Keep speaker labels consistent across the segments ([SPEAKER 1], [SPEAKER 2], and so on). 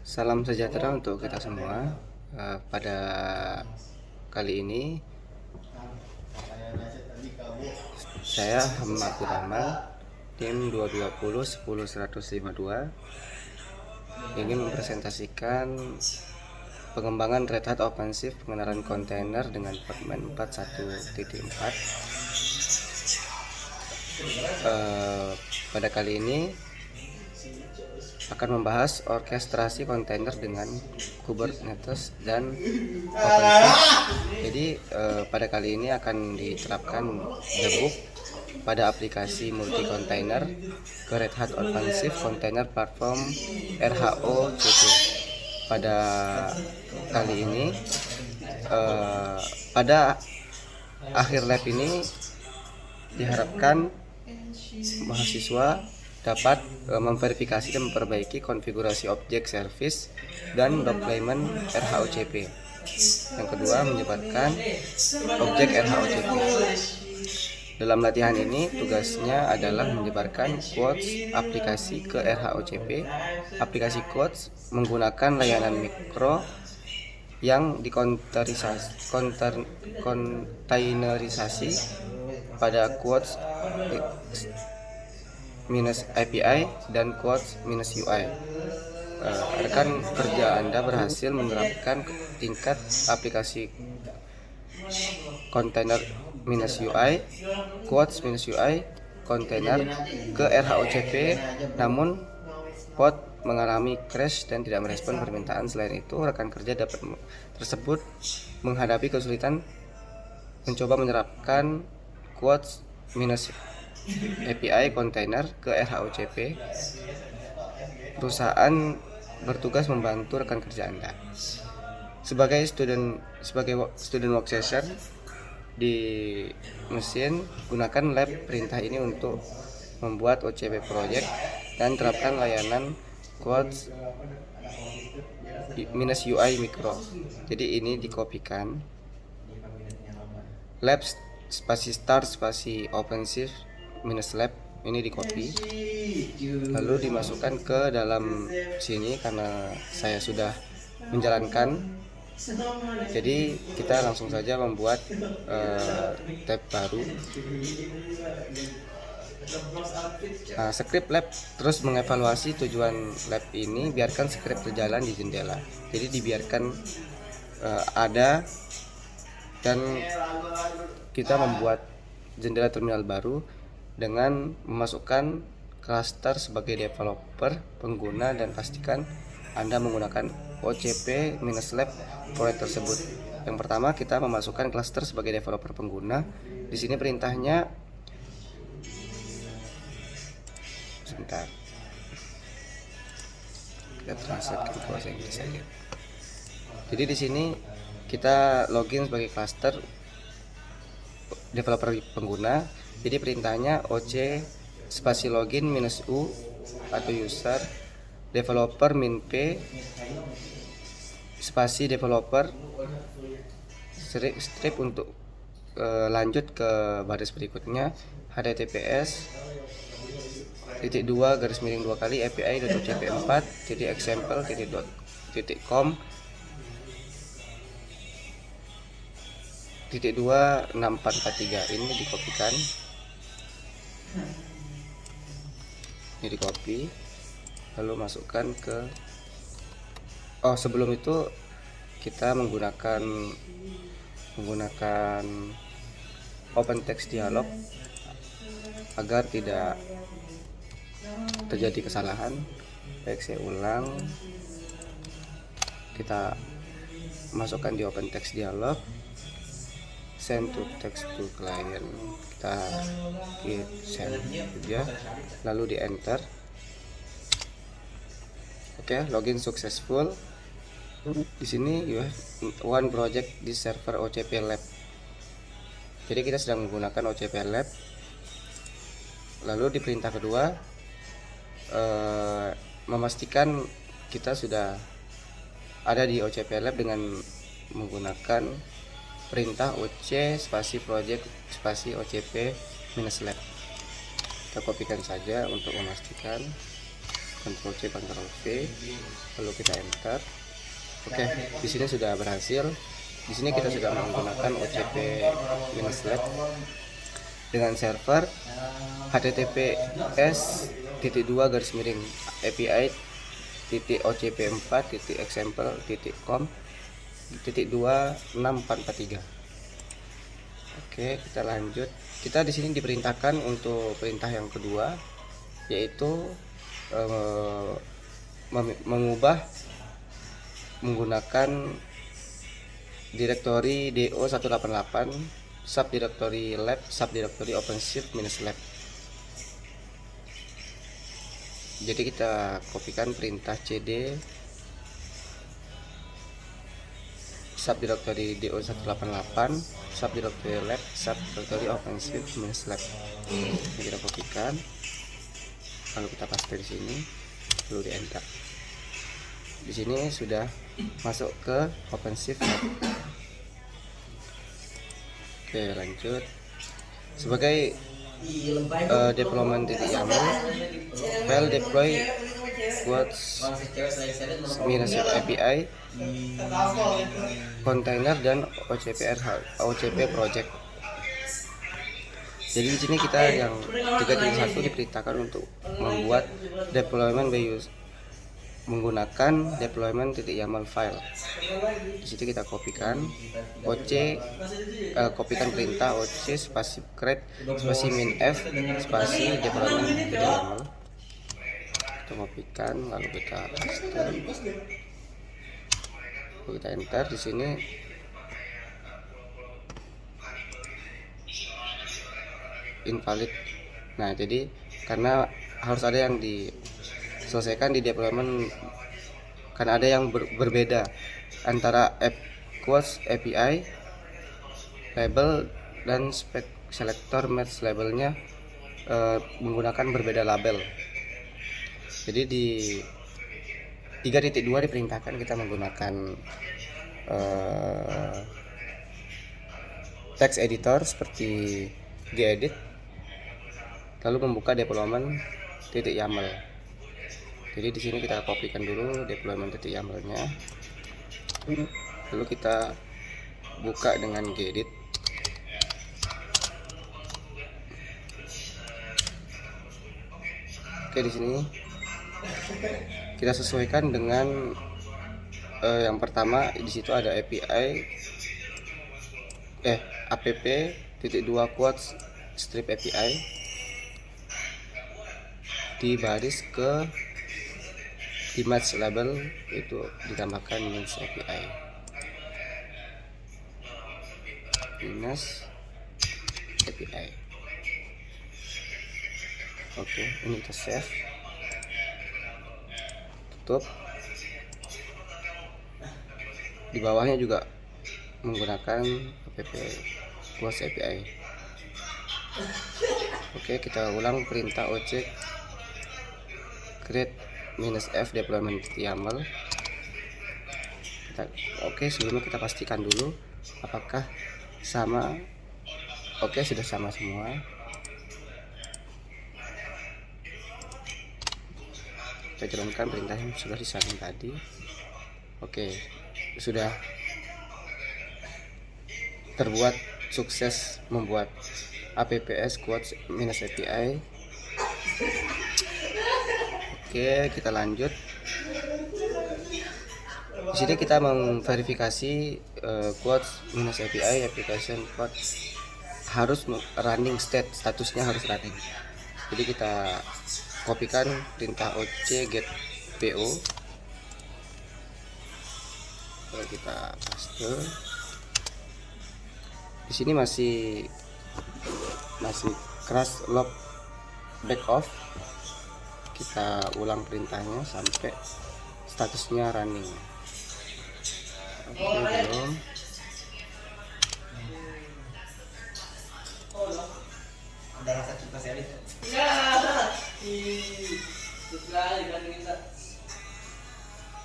[SPEAKER 1] Salam sejahtera untuk kita semua. Pada kali ini saya Ahmad Abdurrahman, tim 220 10 152 ingin mempresentasikan pengembangan Red Hat OpenShift pengenalan kontainer dengan Podman 41.4. Pada kali ini akan membahas orkestrasi kontainer dengan Kubernetes dan OpenShift. Jadi pada kali ini akan diterapkan debug pada aplikasi multi kontainer ke Red Hat OpenShift Container Platform RHOCP. Pada kali ini pada akhir lab ini diharapkan mahasiswa dapat memverifikasi dan memperbaiki konfigurasi objek service dan deployment RHOCP. Yang kedua, menyebarkan objek RHOCP. Dalam latihan ini tugasnya adalah menyebarkan quotes aplikasi ke RHOCP. Aplikasi quotes menggunakan layanan mikro yang kontainerisasi pada quotes minus API dan quotes minus UI. Rekan kerja Anda berhasil menerapkan tingkat aplikasi kontainer minus UI, quotes minus UI, kontainer ke RHOCP, namun pod mengalami crash dan tidak merespon permintaan. Selain itu, rekan kerja tersebut menghadapi kesulitan mencoba menerapkan quotes minus API kontainer ke RHOCP. Perusahaan bertugas membantu rekan kerja Anda. Sebagai student workstation di mesin, gunakan lab perintah ini untuk membuat OCP project dan terapkan layanan quotes minus UI mikro. Jadi ini dikopikan lab spasi start spasi OpenShift minus lab, ini di copy lalu dimasukkan ke dalam sini karena saya sudah menjalankan. Jadi kita langsung saja membuat tab baru. Script lab terus mengevaluasi tujuan lab ini, biarkan script berjalan di jendela. Jadi dibiarkan ada, dan kita membuat jendela terminal baru dengan memasukkan cluster sebagai developer pengguna dan pastikan Anda menggunakan OCP-lab proyek tersebut. Yang pertama, kita memasukkan cluster sebagai developer pengguna. Di sini perintahnya sebentar. Kita translate ke bahasa Inggris saja. Jadi di sini kita login sebagai cluster developer pengguna. Jadi perintahnya oc spasi login minus u atau user developer min p spasi developer strip untuk lanjut ke baris berikutnya https /2 kali api.cp4.example.com 26443. ini dikopikan, ini di copy lalu masukkan ke sebelum itu kita menggunakan open text dialog agar tidak terjadi kesalahan. Baik, saya ulang. Kita masukkan di open text dialog, send to text to client, kita hit send saja lalu di enter. Oke, login successful. Di sini you have one project di server OCP lab. Jadi kita sedang menggunakan OCP lab. Lalu di perintah kedua memastikan kita sudah ada di OCP lab dengan menggunakan perintah oc spasi project spasi OCP minus lab. Kita kopikan saja untuk memastikan. Ctrl C Ctrl V, lalu kita enter. Oke, di sini sudah berhasil. Di sini kita sudah menggunakan OCP-lab dengan server https://api.ocp4.example.com.2643. Oke, kita lanjut. Kita di sini diperintahkan untuk perintah yang kedua, yaitu mengubah menggunakan direktori do188 subdirectory lab subdirectory OpenShift -lab. Jadi kita kopikan perintah cd subdirectory do188 subdirectory lab subdirectory OpenShift -lab. Kita kopikan, lalu kita paste di sini, lalu di enter. Di sini sudah masuk ke OpenShift Lab. Oke, lanjut. Sebagai deployment .yaml, file deploy quotes -API container dan OCP project. Jadi di sini kita yang 3.1 diperintahkan untuk membuat deployment menggunakan deployment .yaml file. Di situ kita kopikan kopikan perintah oc spasi create spasi -f spasi deployment .yaml. Kita kopikan, lalu kita paste, lalu kita enter. Di sini invalid. Nah, jadi karena harus ada yang diselesaikan di deployment, karena ada yang berbeda antara quotes API label dan spec selector match labelnya menggunakan berbeda label. Jadi di 3.2 diperintahkan kita menggunakan text editor seperti gedit, lalu membuka deployment .yaml. Jadi di sini kita kopikan dulu deployment .yaml-nya, lalu kita buka dengan gedit. Oke, di sini kita sesuaikan dengan yang pertama. Di situ ada API app.2 quotes strip API, di baris ke di match label itu ditambahkan match API minus API. Oke, ini kita save, tutup. Di bawahnya juga menggunakan app quotes API. Oke, kita ulang perintah oc create -f deployment .yaml. Oke, sebelumnya kita pastikan dulu apakah sama. Oke, sudah sama semua. Kita jalankan perintah yang sudah disalin tadi. Oke, sudah terbuat, sukses membuat apps quotes -API. Oke, kita lanjut. Di sini kita memverifikasi quotes -API application code harus running statusnya harus running. Jadi kita kopikan perintah oc get po, lalu kita paste. Di sini masih crash log back off. Kita ulang perintahnya sampai statusnya running. Oke, belum.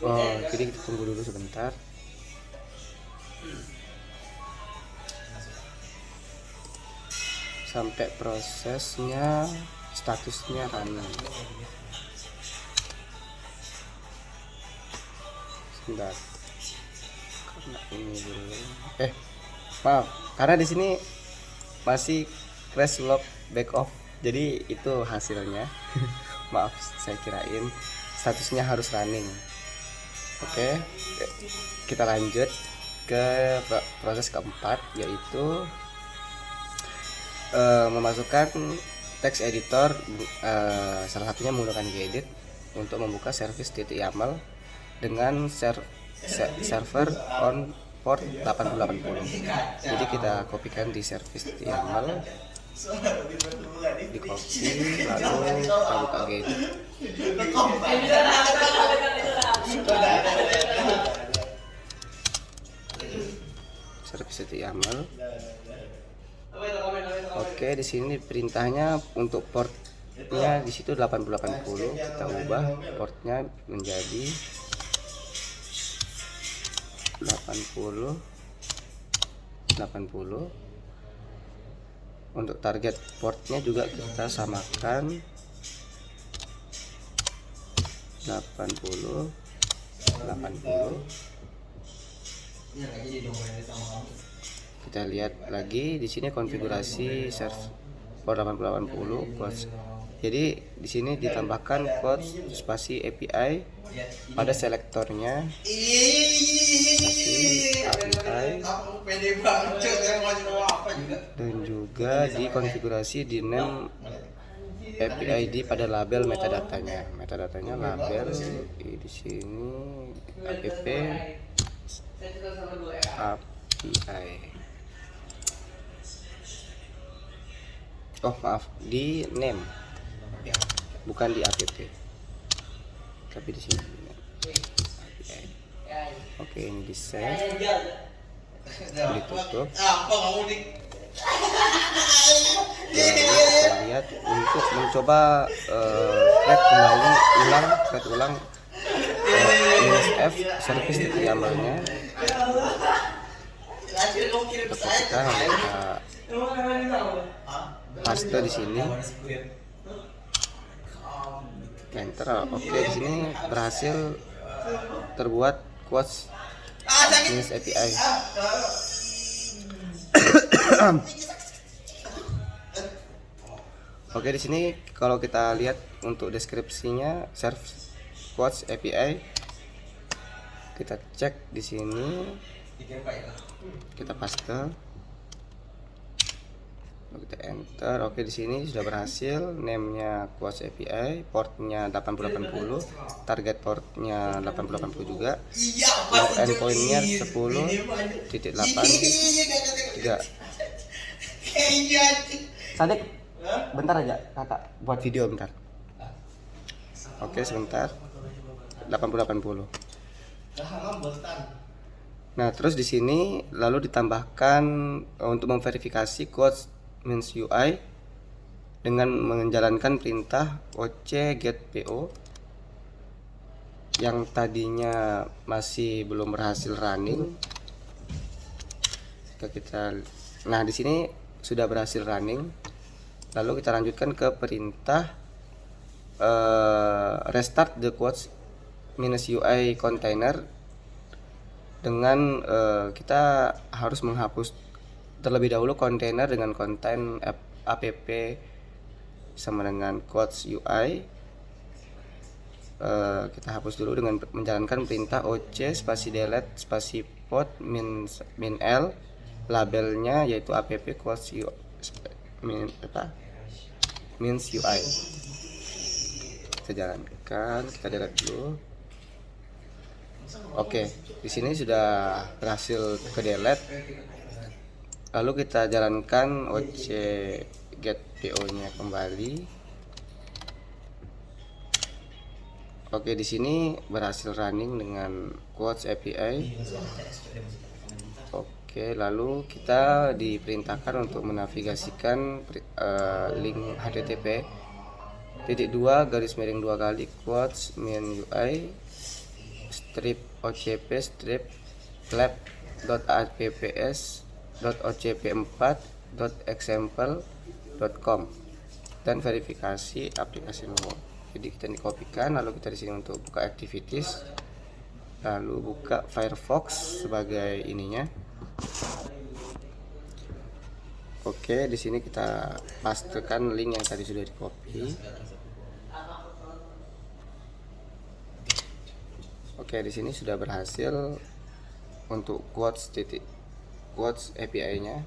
[SPEAKER 1] Oh, jadi kita tunggu dulu sebentar. Sampai prosesnya statusnya running. Sebentar. Karena ini dulu. Maaf, karena di sini masih crash log back off. Jadi itu hasilnya. Maaf, saya kirain statusnya harus running. Oke, kita lanjut ke proses keempat, yaitu memasukkan text editor. Salah satunya menggunakan gedit untuk membuka service .yaml dengan server on port 8080. Jadi kita kopikan di service .yaml, di copy, lalu kita buka gedit. Service .yaml. Oke, di sini perintahnya untuk portnya di situ 8080. Kita ubah portnya menjadi 80. Untuk target portnya juga kita samakan 80. Kita lihat lagi di sini konfigurasi port 8080 quotes. Jadi di sini ditambahkan quotes spasi API pada selektornya, API, dan juga dikonfigurasi di name API ID pada label metadatanya. Metadatanya label di sini app API. Oh maaf, di name, bukan di app, tapi di sini. API. Oke, ini di save, ditutup. Lalu kita lihat untuk mencoba thread ulang F service .yaml-nya. Kita paste di sini, enter. Oke, di sini berhasil terbuat quotes minus API. Oke, di sini kalau kita lihat untuk deskripsinya serve quotes API, kita cek di sini, kita paste, kita enter. Oke, di sini sudah berhasil. Name-nya quotes API, portnya 8080, target portnya 8080 juga. Untuk endpoint-nya 10.8.3. Sadik, bentar aja kakak buat video bentar. Oke, sebentar. 8080. Nah, terus di sini lalu ditambahkan untuk memverifikasi quotes means UI dengan menjalankan perintah oc get po yang tadinya masih belum berhasil running. Nah, di sini sudah berhasil running. Lalu kita lanjutkan ke perintah restart the quotes minus UI container dengan kita harus menghapus terlebih dahulu kontainer dengan konten app sama dengan quotes UI. Kita hapus dulu dengan menjalankan perintah oc spasi delete spasi pod min l, labelnya yaitu app quotes means UI. Kita jalankan, kita delete dulu. Oke, di sini sudah berhasil ke delete. Lalu kita jalankan oc get po nya kembali. Oke, di sini berhasil running dengan quotes API. Oke, lalu kita diperintahkan untuk menavigasikan link http /2 kali quotes min UI strip ocp strip lab.apps.ocp4.example.com dan verifikasi aplikasi nomor. Jadi kita dikopikan, lalu kita di sini untuk buka activities, lalu buka Firefox sebagai ininya. Oke, di sini kita pastekan link yang tadi sudah di copy. Oke, di sini sudah berhasil untuk quotes API-nya.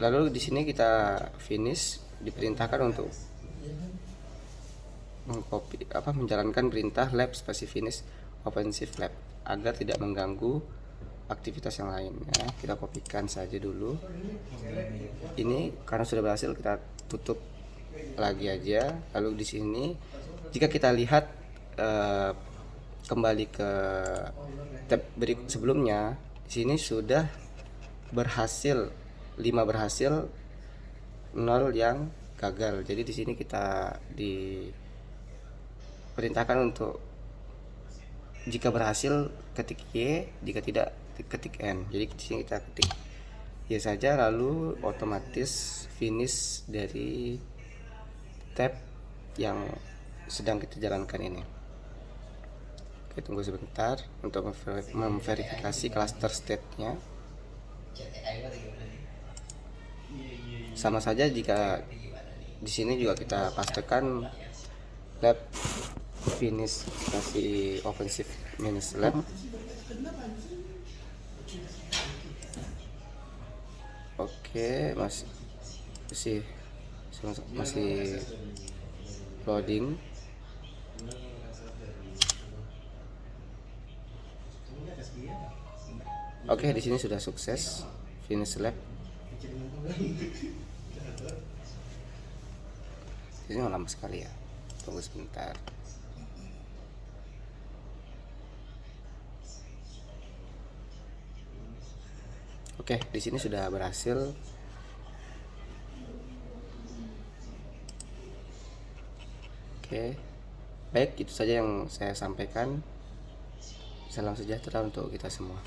[SPEAKER 1] Lalu di sini kita finish, diperintahkan untuk menjalankan perintah lab space finish OpenShift lab agar tidak mengganggu aktivitas yang lain ya. Kita kopikan saja dulu. Ini karena sudah berhasil, kita tutup lagi aja. Lalu di sini jika kita lihat kembali ke tab sebelumnya, di sini sudah berhasil 5 berhasil, 0 yang gagal. Jadi di sini kita diperintahkan untuk jika berhasil ketik Y, jika tidak ketik N. Jadi di sini kita ketik Y saja, lalu otomatis finish dari tab yang sedang kita jalankan ini. Oke, tunggu sebentar untuk memverifikasi cluster state-nya. Sama saja jika di sini juga kita pastekan lab finish kasih OpenShift minus lab. Oke, masih loading. Oke, di sini sudah sukses finish lab. Ini lama sekali ya. Tunggu sebentar. Oke, di sini sudah berhasil. Oke. Baik, itu saja yang saya sampaikan. Salam sejahtera untuk kita semua.